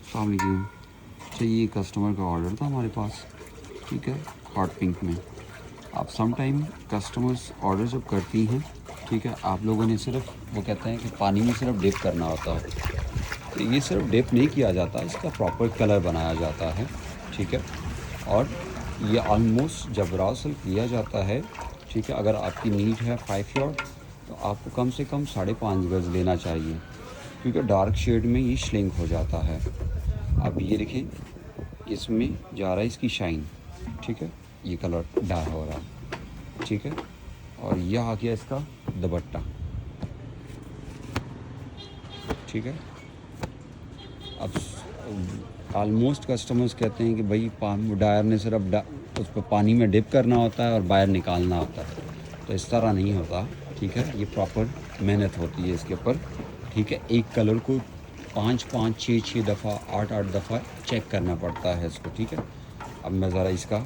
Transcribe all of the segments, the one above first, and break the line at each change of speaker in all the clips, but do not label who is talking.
अस्सलाम वालेकुम। अच्छा, ये कस्टमर का ऑर्डर था हमारे पास, ठीक है, हॉट पिंक में। आप सम टाइम कस्टमर्स ऑर्डर जब करती हैं, ठीक है, आप लोगों ने सिर्फ वो कहते हैं कि पानी में सिर्फ डिप करना होता है, तो ये सिर्फ डिप नहीं किया जाता, इसका प्रॉपर कलर बनाया जाता है, ठीक है। और ये ऑलमोस्ट जब राउसल किया जाता है, ठीक है, अगर आपकी नीड है 5 यार्ड तो आपको कम से कम 5.5 गज़ लेना चाहिए, क्योंकि डार्क शेड में ये श्रिंक हो जाता है। अब ये देखें, इसमें जा रहा है इसकी शाइन, ठीक है, ये कलर डार्क हो रहा है, ठीक है। और यह आ गया इसका दुपट्टा, ठीक है। अब ऑलमोस्ट कस्टमर्स कहते हैं कि भाई डायर ने सिर्फ उस पर पानी में डिप करना होता है और बाहर निकालना होता है, तो इस तरह नहीं होता, ठीक है। ये प्रॉपर मेहनत होती है इसके ऊपर, ठीक है। एक कलर को 5-5, 6-6 दफ़ा, 8-8 दफ़ा चेक करना पड़ता है इसको, ठीक है। अब मैं ज़रा इसका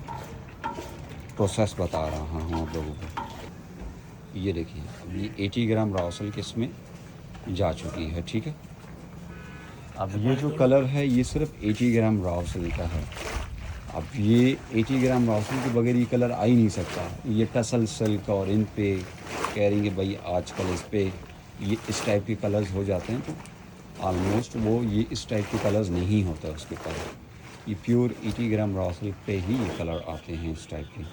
प्रोसेस बता रहा हूँ आप लोगों को। ये देखिए, अब ये 80 ग्राम राउसल किस में जा चुकी है, ठीक है। अब ये जो कलर है ये सिर्फ 80 ग्राम राउसल का है। अब ये 80 ग्राम राउसल के बगैर ये कलर आ ही नहीं सकता। ये टसल सिल्क और इन पे कह रही है भाई आजकल इस पे ये इस टाइप के कलर्स हो जाते हैं, तो ऑलमोस्ट वो ये इस टाइप के कलर्स नहीं होते उसके ऊपर। ये प्योर 80 ग्राम राउसल पे ही ये कलर आते हैं इस टाइप के,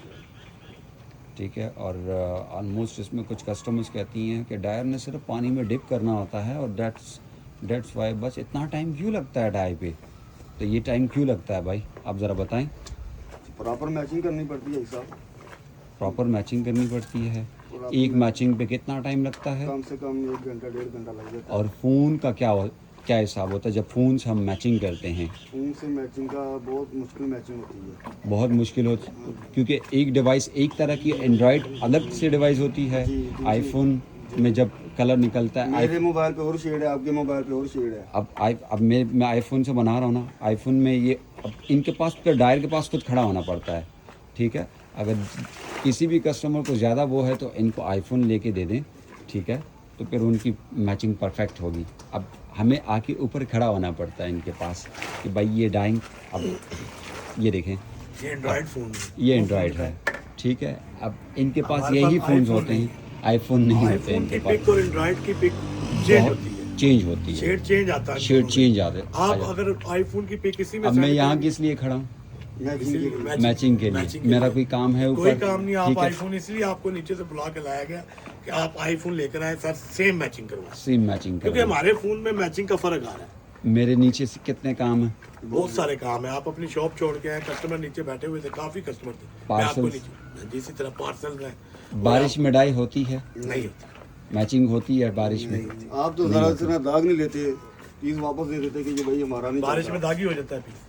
ठीक है। और ऑलमोस्ट इसमें कुछ कस्टमर्स कहती हैं कि डायर ने सिर्फ पानी में डिप करना होता है और डेट्स वाई, बस इतना टाइम क्यों लगता है डाई पे? तो ये टाइम क्यों लगता है भाई, आप ज़रा बताएं।
प्रॉपर मैचिंग करनी पड़ती है साहब।
प्रॉपर मैचिंग करनी पड़ती है। एक मैचिंग पे कितना टाइम लगता है?
कम से कम 1 घंटा 1.5 घंटा लग जाता है।
और फ़ोन का क्या हिसाब होता है जब फ़ोन से हम मैचिंग करते हैं?
फ़ोन से मैचिंग का बहुत मुश्किल मैचिंग होती है।
बहुत मुश्किल होती, क्योंकि एक डिवाइस एक तरह की, एंड्रॉयड अलग से डिवाइस होती है।
जी।
आईफोन में जब कलर निकलता है,
मेरे मोबाइल पे और शेड है, आपके मोबाइल पे और शेड है।
अब मैं आईफोन से बना रहा हूँ ना, आईफोन में ये अब इनके पास फिर डायर के पास खुद खड़ा होना पड़ता है, ठीक है। अगर किसी भी कस्टमर को ज़्यादा वो है तो इनको आईफोन लेके दे दें, ठीक है, तो फिर उनकी मैचिंग परफेक्ट होगी। अब हमें आके ऊपर खड़ा होना पड़ता है इनके पास कि भाई ये डाइंग, अब ये देखें,
ये एंड्रॉयड फ़ोन है,
ये एंड्रॉयड है, ठीक है। अब इनके पास
हमारे
यही
पास
फ़ोन
iPhone
होते हैं, आईफोन नहीं होते
आईफोन
इनके
की
पास।
पिक और एंड्रॉयड की पिक चेंज होती है,
चेंज होती है,
शेड चेंज आता है,
शेड चेंज आ
आप
जाता।
अगर आईफोन की पिक इसी में
अब मैं
send
यहाँ
करेंगे,
किस लिए खड़ा हूँ?
मैचिंग
मैचिंग के
के लिए।
लिए। मेरा कोई काम है ऊपर?
कोई काम नहीं। आप
ठीक है,
आईफोन इसलिए आपको नीचे से बुला के लाया गया कि आप आईफोन लेकर आए सर, सेम मैचिंग करवाएं,
सेम मैचिंग
क्योंकि
करना।
हमारे फ़ोन में मैचिंग का फ़र्क आ रहा है।
मेरे नीचे से कितने काम हैं?
बहुत सारे काम है। आप अपनी शॉप छोड़ के आए, कस्टमर नीचे बैठे हुए थे, काफ़ी कस्टमर थे, मैं आपको
Parcels।
नीचे इसी तरह पार्सल में
बारिश में डाई होती है,
नहीं होती।
मैचिंग होती है बारिश में?
आप तो ज़रा से ना दाग नहीं लेते, पीस वापस दे देते कि ये भाई हमारा नहीं
बारिश
चलता।
में दागी हो जाता है पीस,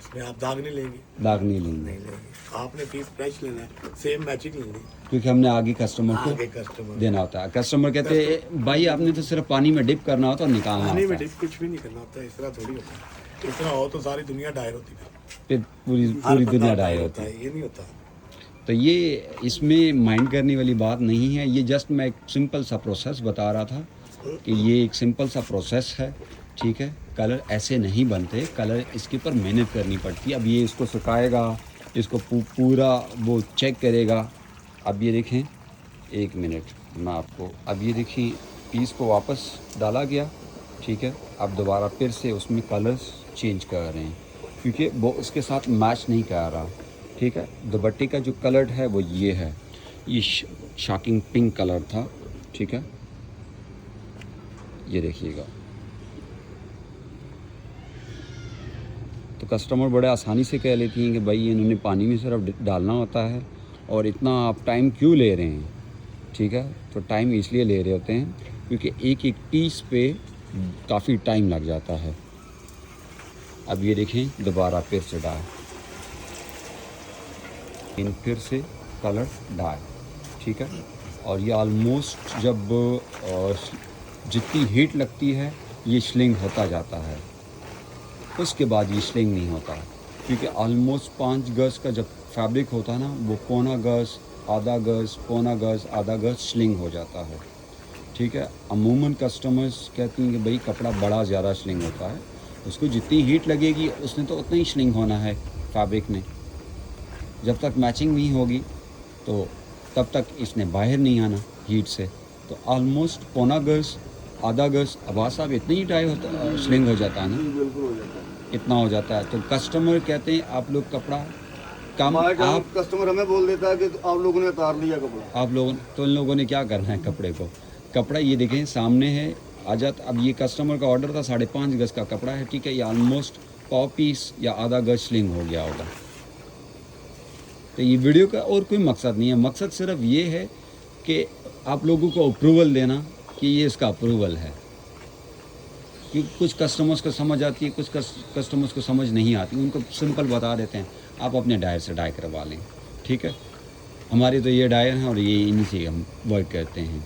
इसमें आप दाग नहीं लेंगे,
दाग नहीं लेंगे,
नहीं लेंगे। आपने पीस फ्रेश लेना है, सेम मैचिंग लेनी है,
क्योंकि हमने आगे कस्टमर को
आगे कस्टमर
देना होता है। कस्टमर कहते हैं भाई आपने तो सिर्फ पानी में डिप करना होता और निकालना
पानी में
होता है,
डिप कुछ भी नहीं करना होता है। इस तरह थोड़ी होता है, इस तरह हो तो सारी दुनिया डायर होती है,
फिर पूरी
हर बंदा
दुनिया
डायर
डाई
होता
होती है।
है, ये नहीं होता।
तो ये इसमें माइंड करने वाली बात नहीं है, ये जस्ट मैं एक सिंपल सा प्रोसेस बता रहा था कि ये एक सिंपल सा प्रोसेस है, ठीक है। कलर ऐसे नहीं बनते, कलर इसके ऊपर मेहनत करनी पड़ती है। अब ये इसको सुखाएगा, इसको पूरा वो चेक करेगा। अब ये देखें, एक मिनट मैं आपको, अब ये देखिए पीस को वापस डाला गया, ठीक है। अब दोबारा फिर से उसमें कलर्स चेंज कर रहे हैं, क्योंकि वो उसके साथ मैच नहीं कर रहा, ठीक है। दुपट्टे का जो कलर है वो ये है, ये शॉकिंग पिंक कलर था, ठीक है। ये देखिएगा, तो कस्टमर बड़े आसानी से कह लेती हैं कि भाई इन्होंने पानी में सिर्फ डालना होता है और इतना आप टाइम क्यों ले रहे हैं, ठीक है। तो टाइम इसलिए ले रहे होते हैं क्योंकि एक एक पीस पे काफ़ी टाइम लग जाता है। अब ये देखें, दोबारा फिर से डाल, फिर से कलर डाल, ठीक है। और ये ऑलमोस्ट जब जितनी हीट लगती है ये श्लिंग होता जाता है, उसके बाद ये श्लिंग नहीं होता, क्योंकि ऑलमोस्ट 5 गज़ का जब फैब्रिक होता है ना, वो पौना गज़, आधा गज़, पौना गज़, आधा गज़ श्लिंग हो जाता है, ठीक है। अमूमन कस्टमर्स कहती हैं कि भाई कपड़ा बड़ा ज़्यादा श्लिंग होता है, उसको जितनी हीट लगेगी उसने तो उतना ही श्लिंग होना है फैब्रिक ने। जब तक मैचिंग नहीं होगी तो तब तक इसने बाहर नहीं आना हीट से। तो ऑलमोस्ट पौना गज, आधा गज आवाज़ साहब इतनी ही डाई होता श्लिंग हो जाता है ना,
बिल्कुल हो जाता है।
इतना हो जाता है। तो कस्टमर कहते हैं आप लोग कपड़ा कम, आप
कस्टमर हमें बोल देता है कि तो आप लोगों ने उतार लिया कपड़ा।
आप लोगों तो इन लोगों ने क्या करना है कपड़े को, कपड़ा ये देखें सामने है आ जाता। अब ये कस्टमर का ऑर्डर था 5.5 गज का कपड़ा है, ठीक है, ये ऑलमोस्ट 1 पीस या आधा गज स्लिंग हो गया होगा। तो ये वीडियो का और कोई मकसद नहीं है, मकसद सिर्फ ये है कि आप लोगों को अप्रूवल देना कि ये इसका अप्रूवल है। कि कुछ कस्टमर्स को समझ आती है, कुछ कस्टमर्स को समझ नहीं आती, उनको सिंपल बता देते हैं आप अपने डायर से डाई करवा लें, ठीक है। हमारे तो ये डायर हैं और ये इन्हीं से हम वर्क करते हैं।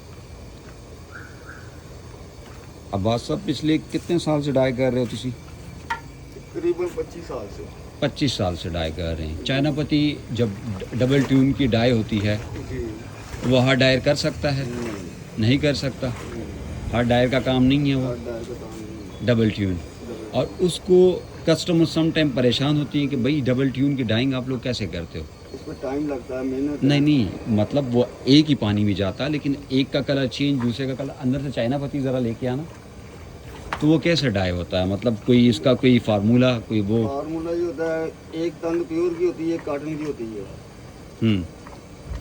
अब्बास साहब पिछले कितने साल से डाई कर रहे हो तुसी?
करीबन 25 साल से।
25 साल से डाई कर रहे हैं। चाइना पत्ती जब डबल ट्यून की डाई होती है
जी।
वो हर डायर कर सकता है? नहीं कर सकता, हर डायर का काम नहीं है वो
डायर का काम नहीं
डबल ट्यून। और उसको कस्टमर सम टाइम परेशान होती है कि भाई डबल ट्यून की डाइंग आप लोग कैसे करते हो?
है। इसमें टाइम लगता है, मेहनत।
नहीं, मतलब वो एक ही पानी में जाता है, लेकिन एक का कलर चेंज, दूसरे का कलर। अंदर से चाइना पत्ती ज़रा लेके आना, तो वो कैसे डाई होता है? मतलब कोई इसका कोई फार्मूला, कोई वो?
फार्मूला ये होता है, एक तंग प्योर की होती है, एक कॉटन की होती है।
हम्म,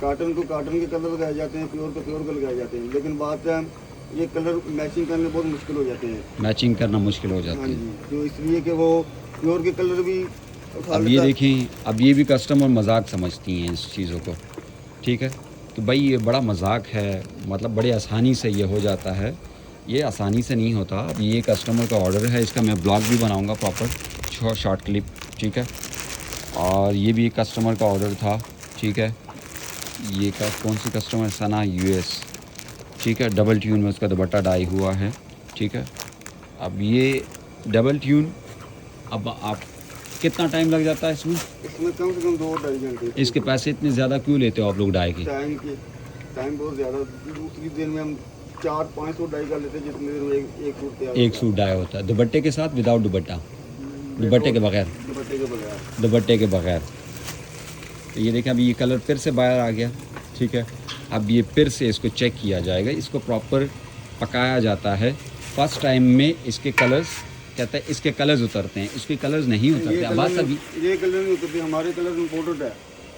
कॉटन को कॉटन के कलर लगाए जाते हैं, प्योर को प्योर के लगाए जाते हैं। लेकिन बात है ये कलर मैचिंग करने बहुत मुश्किल हो जाते हैं।
मैचिंग करना मुश्किल हो
हाँ
जाती है।
जी, तो इसलिए कि वो प्योर के कलर भी उठा
अब ये
लेता है।
देखें, अब ये भी कस्टमर मजाक समझती हैं इस चीज़ों को, ठीक है, कि भाई ये बड़ा मजाक है, मतलब बड़े आसानी से ये हो जाता है। ये आसानी से नहीं होता। अब ये कस्टमर का ऑर्डर है, इसका मैं ब्लॉग भी बनाऊंगा प्रॉपर शॉर्ट क्लिप, ठीक है। और ये भी कस्टमर का ऑर्डर था, ठीक है। ये का कौन सी कस्टमर? सना यूएस, ठीक है। डबल ट्यून में उसका दुपट्टा डाई हुआ है, ठीक है। अब ये डबल ट्यून, अब आप कितना टाइम लग जाता है इसमें?
इसमें कम से कम 2-2.5 घंटे।
इसके पैसे इतने ज़्यादा क्यों लेते हो आप लोग डाई के?
टाइम बहुत ज़्यादा। दूसरी दिन में हम 400-500 डाई कर लेते हैं, जितने देर में एक सूट तैयार
एक सूट डाई होता है दुपट्टे के साथ, विदाउट दुपट्टा, दुपट्टे के बगैर?
दुपट्टे के बगैर।
दुपट्टे के बगैर। तो ये देखें, अभी ये कलर फिर से बाहर आ गया, ठीक है। अब ये फिर से इसको चेक किया जाएगा, इसको प्रॉपर पकाया जाता है। फर्स्ट टाइम में इसके कलर्स, कहते हैं इसके कलर्स उतरते हैं, इसके कलर्स नहीं उतरते। अब बात सभी
ये कलर नहीं उतरते, हमारे कलर इम्पोर्टेड है।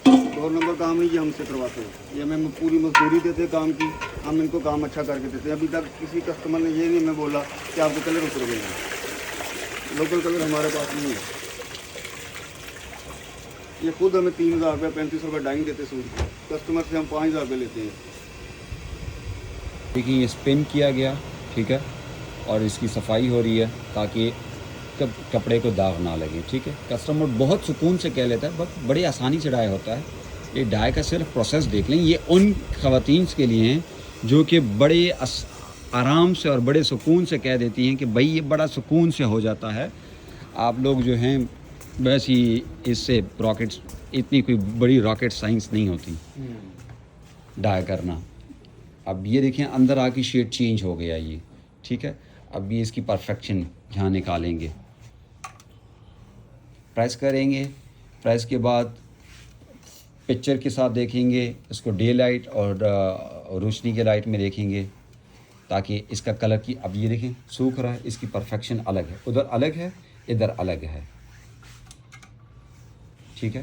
2 नंबर काम नहीं ये हमसे करवाते हैं। ये हमें पूरी मजदूरी देते हैं काम की, हम इनको काम अच्छा करके देते हैं। अभी तक किसी कस्टमर ने ये नहीं हमें बोला कि आपके कलर उतर गए हैं। लोकल कलर हमारे पास नहीं है। ये खुद हमें 3000 रुपये 3500 रुपये डाइंग देते सूट की। कस्टमर से हम 5000 रुपये लेते हैं।
देखिए ये स्पिन किया गया, ठीक है, और इसकी सफाई हो रही है ताकि कपड़े को दाग ना लगे, ठीक है। कस्टमर बहुत सुकून से कह लेता है, बट बड़ी आसानी से डाई होता है। ये डाई का सिर्फ प्रोसेस देख लें। ये उन ख़वातीन के लिए हैं जो कि बड़े आराम से और बड़े सुकून से कह देती हैं कि भाई ये बड़ा सुकून से हो जाता है। आप लोग जो हैं बस ही इससे रॉकेट्स, इतनी कोई बड़ी रॉकेट साइंस नहीं होती डाई करना। अब ये देखें अंदर आके शेड चेंज हो गया ये, ठीक है। अब ये इसकी परफेक्शन यहाँ निकालेंगे, प्रेस करेंगे, प्रेस के बाद पिक्चर के साथ देखेंगे इसको, डे लाइट और रोशनी के लाइट में देखेंगे ताकि इसका कलर की, अब ये देखें सूख रहा है, इसकी परफेक्शन अलग है, उधर अलग है, इधर अलग है, ठीक है।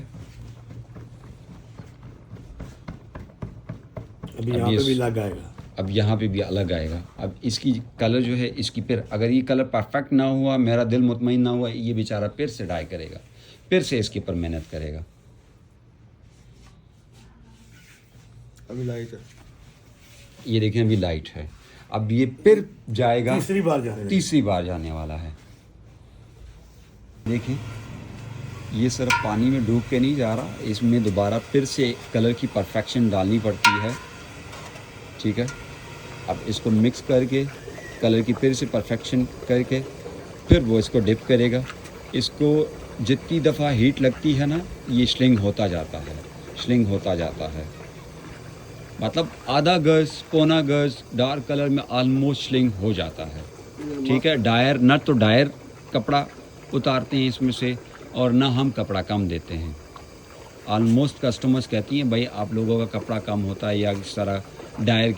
अभी यहाँ पे भी लग आएगा,
अब यहाँ पे भी अलग आएगा। अब इसकी कलर जो है इसकी, फिर अगर ये कलर परफेक्ट ना हुआ, मेरा दिल मुतमईन ना हुआ, ये बेचारा फिर से डाई करेगा, फिर से इसके ऊपर मेहनत करेगा।
अभी लाइट है,
ये देखें अभी लाइट है। अब ये फिर जाएगा,
तीसरी बार
जाने वाला है। देखें ये सिर्फ पानी में डूब के नहीं जा रहा, इसमें दोबारा फिर से कलर की परफेक्शन डालनी पड़ती है, ठीक है। अब इसको मिक्स करके कलर की फिर से परफेक्शन करके फिर वो इसको डिप करेगा। इसको जितनी दफ़ा हीट लगती है ना, ये श्लिंग होता जाता है, श्लिंग होता जाता है। मतलब आधा गज, पौना गज डार्क कलर में ऑलमोस्ट श्लिंग हो जाता है, ठीक है। डायर नट तो डायर कपड़ा उतारते हैं इसमें से, और ना हम कपड़ा कम देते हैं। ऑलमोस्ट कस्टमर्स कहती हैं भाई आप लोगों का कपड़ा कम होता है, या इस तरह डायर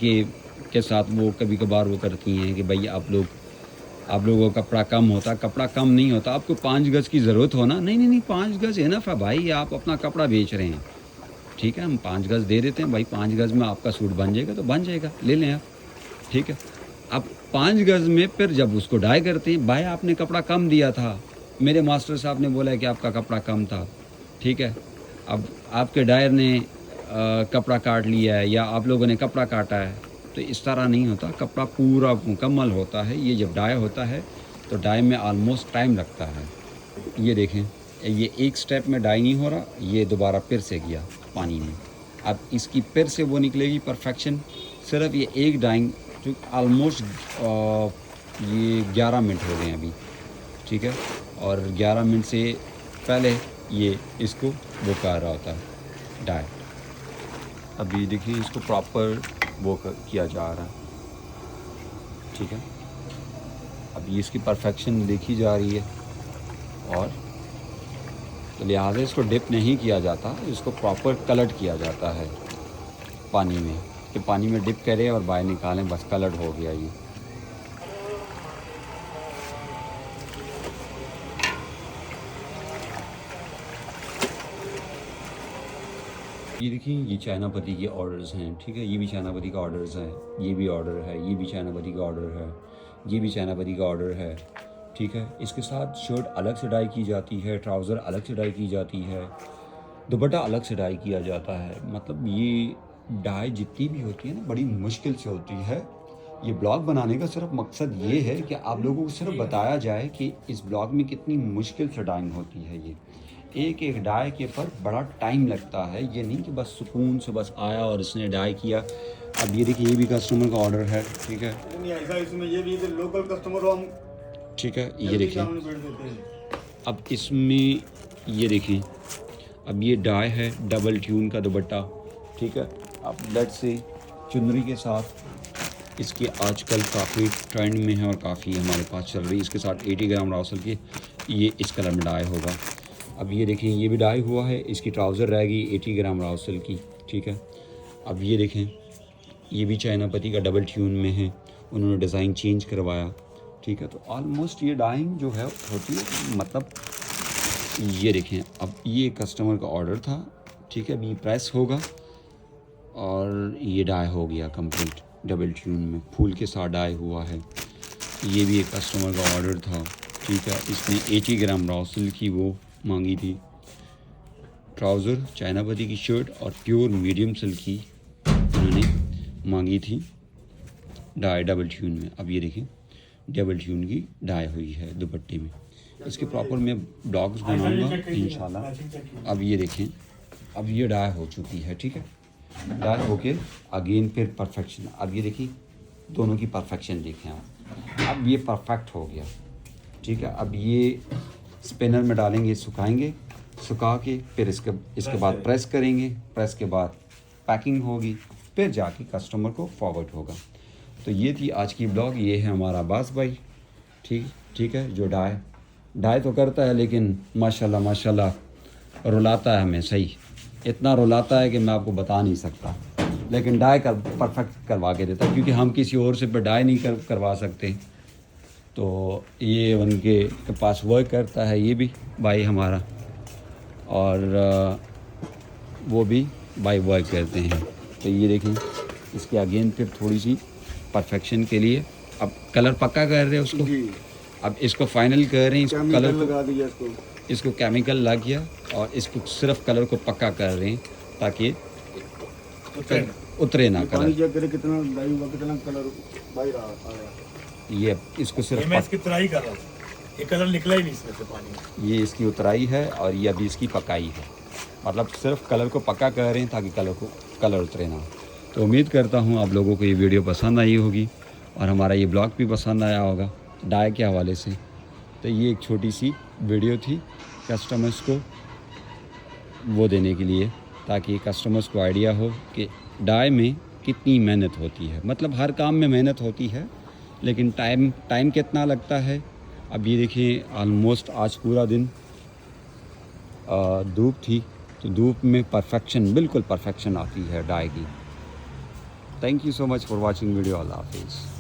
के साथ वो कभी कभार वो करती हैं कि भाई आप लोगों का कपड़ा कम होता है। कपड़ा कम नहीं होता, आपको 5 गज़ की ज़रूरत हो ना, नहीं 5 गज़ इनफ है भाई, आप अपना कपड़ा बेच रहे हैं, ठीक है, हम 5 गज़ दे देते हैं भाई, 5 गज़ में आपका सूट बन जाएगा तो बन जाएगा, ले लें आप, ठीक है। अब 5 गज़ में फिर जब उसको डाई करते हैं, भाई आपने कपड़ा कम दिया था, मेरे मास्टर साहब ने बोला है कि आपका कपड़ा कम था, ठीक है, अब आपके डायर ने कपड़ा काट लिया है या आप लोगों ने कपड़ा काटा है, तो इस तरह नहीं होता, कपड़ा पूरा मुकम्मल होता है। ये जब डाई होता है तो डाई में ऑलमोस्ट टाइम लगता है। ये देखें, ये एक स्टेप में डाई नहीं हो रहा, ये दोबारा फिर से गया पानी में, अब इसकी फिर से वो निकलेगी परफेक्शन। सिर्फ ये एक डाइंग जो ऑलमोस्ट ये 11 मिनट हो गए अभी, ठीक है, और 11 मिनट से पहले ये इसको वो कर रहा होता है डाई। अभी देखिए इसको प्रॉपर वो किया जा रहा है, ठीक है, अभी इसकी परफेक्शन देखी जा रही है, और तो लिहाजा इसको डिप नहीं किया जाता, इसको प्रॉपर कलट किया जाता है पानी में, कि पानी में डिप करें और बाहर निकालें, बस कलट हो गया ये देखिए, ये चाइना पत्ती के ऑर्डर्स हैं, ठीक है, ये भी चाइना पत्ती का ऑर्डर्स है, ये भी ऑर्डर है, ये भी चाइना पत्ती का ऑर्डर है, ये भी चाइना पत्ती का ऑर्डर है, ठीक है। इसके साथ शर्ट अलग से डाई की जाती है, ट्राउज़र अलग से डाई की जाती है, दुपट्टा अलग से डाई किया जाता है। मतलब ये डाई जितनी भी होती है ना, बड़ी मुश्किल से होती है। ये ब्लॉग बनाने का सिर्फ मकसद ये है कि आप लोगों को सिर्फ बताया जाए कि इस ब्लॉग में कितनी मुश्किल से डाइंग होती है। ये एक डाई के पर बड़ा टाइम लगता है, ये नहीं कि बस सुकून से बस आया और इसने डाई किया। अब ये देखिए, ये भी कस्टमर का ऑर्डर है, ठीक है,
नहीं ऐसा, इसमें ये भी लोकल कस्टमर हो हम,
ठीक है। ये देखिए, अब इसमें ये देखिए, अब ये डाई है डबल ट्यून का दुपट्टा, ठीक है। अब लेट्स से चुनरी के साथ इसके आजकल काफ़ी ट्रेंड में है और काफ़ी हमारे पास चल रही है। इसके साथ 80 ग्राम राउसल की ये इस कलर में डाई होगा। अब ये देखें, ये भी डाई हुआ है, इसकी ट्राउज़र रहेगी 80 ग्राम राउसल की, ठीक है। अब ये देखें, ये भी चाइना पत्ती का डबल ट्यून में है, उन्होंने डिज़ाइन चेंज करवाया, ठीक है। तो ऑलमोस्ट ये डाइंग जो है होती है, मतलब ये देखें, अब ये कस्टमर का ऑर्डर था, ठीक है, अभी प्रेस होगा और ये डाई हो गया कंप्लीट डबल ट्यून में, फूल के साथ डाई हुआ है। ये भी एक कस्टमर का ऑर्डर था, ठीक है, इसने 80 ग्राम राउसल की वो मांगी थी, ट्राउज़र चाइना पत्ती की शर्ट और प्योर मीडियम सिल्क की उन्होंने मांगी थी, डाई डबल ट्यून में। अब ये देखें, डबल ट्यून की डाई हुई है दुपट्टे में। इसके प्रॉपर मैं ब्लॉग्स बनाऊंगा इंशाल्लाह। अब ये देखें, अब ये डाई हो चुकी है, ठीक है, डाई होके अगेन फिर परफेक्शन। अब ये देखिए, दोनों की परफेक्शन देखें आप, अब ये परफेक्ट हो गया, ठीक है। अब ये स्पिनर में डालेंगे, सुखाएंगे, सुखा के फिर इसके बाद प्रेस करेंगे, प्रेस के बाद पैकिंग होगी, फिर जाके कस्टमर को फॉरवर्ड होगा। तो ये थी आज की ब्लॉग। ये है हमारा अब्बास भाई, ठीक है, जो डाई तो करता है, लेकिन माशाल्लाह रुलाता है हमें, सही इतना रुलाता है कि मैं आपको बता नहीं सकता, लेकिन डाई परफेक्ट करवा के देता है, क्योंकि हम किसी और से पे डाई नहीं करवा सकते। तो ये उनके पास वर्क करता है, ये भी भाई हमारा, और वो भी भाई वर्क करते हैं। तो ये देखें, इसके अगेन फिर थोड़ी सी परफेक्शन के लिए अब कलर पक्का कर रहे हैं उसको, अब इसको फाइनल कर रहे हैं, इसको कलर
लगा दिया,
इसको केमिकल लग गया और इसको सिर्फ कलर को पक्का कर रहे हैं ताकि उतरे ना कलर।
कितना डाई हुआ, कितना कलर बाहर आया,
ये इसको सिर्फ
मैं इसकी उतराई कर रहा हूँ, ये कलर निकला ही नहीं इसमें से पानी।
ये इसकी उतराई है और ये अभी इसकी पकाई है, मतलब सिर्फ कलर को पक्का कर रहे हैं ताकि कलर उतरे ना। तो उम्मीद करता हूँ आप लोगों को ये वीडियो पसंद आई होगी और हमारा ये ब्लॉग भी पसंद आया होगा डाई के हवाले से। तो ये एक छोटी सी वीडियो थी कस्टमर्स को वो देने के लिए, ताकि कस्टमर्स को आइडिया हो कि डाई में कितनी मेहनत होती है। मतलब हर काम में मेहनत होती है, लेकिन टाइम कितना लगता है अब ये देखिए ऑलमोस्ट आज पूरा दिन धूप थी, तो धूप में परफेक्शन, बिल्कुल परफेक्शन आती है डाई की। Thank you so much for watching video. अल्लाह हाफिज़।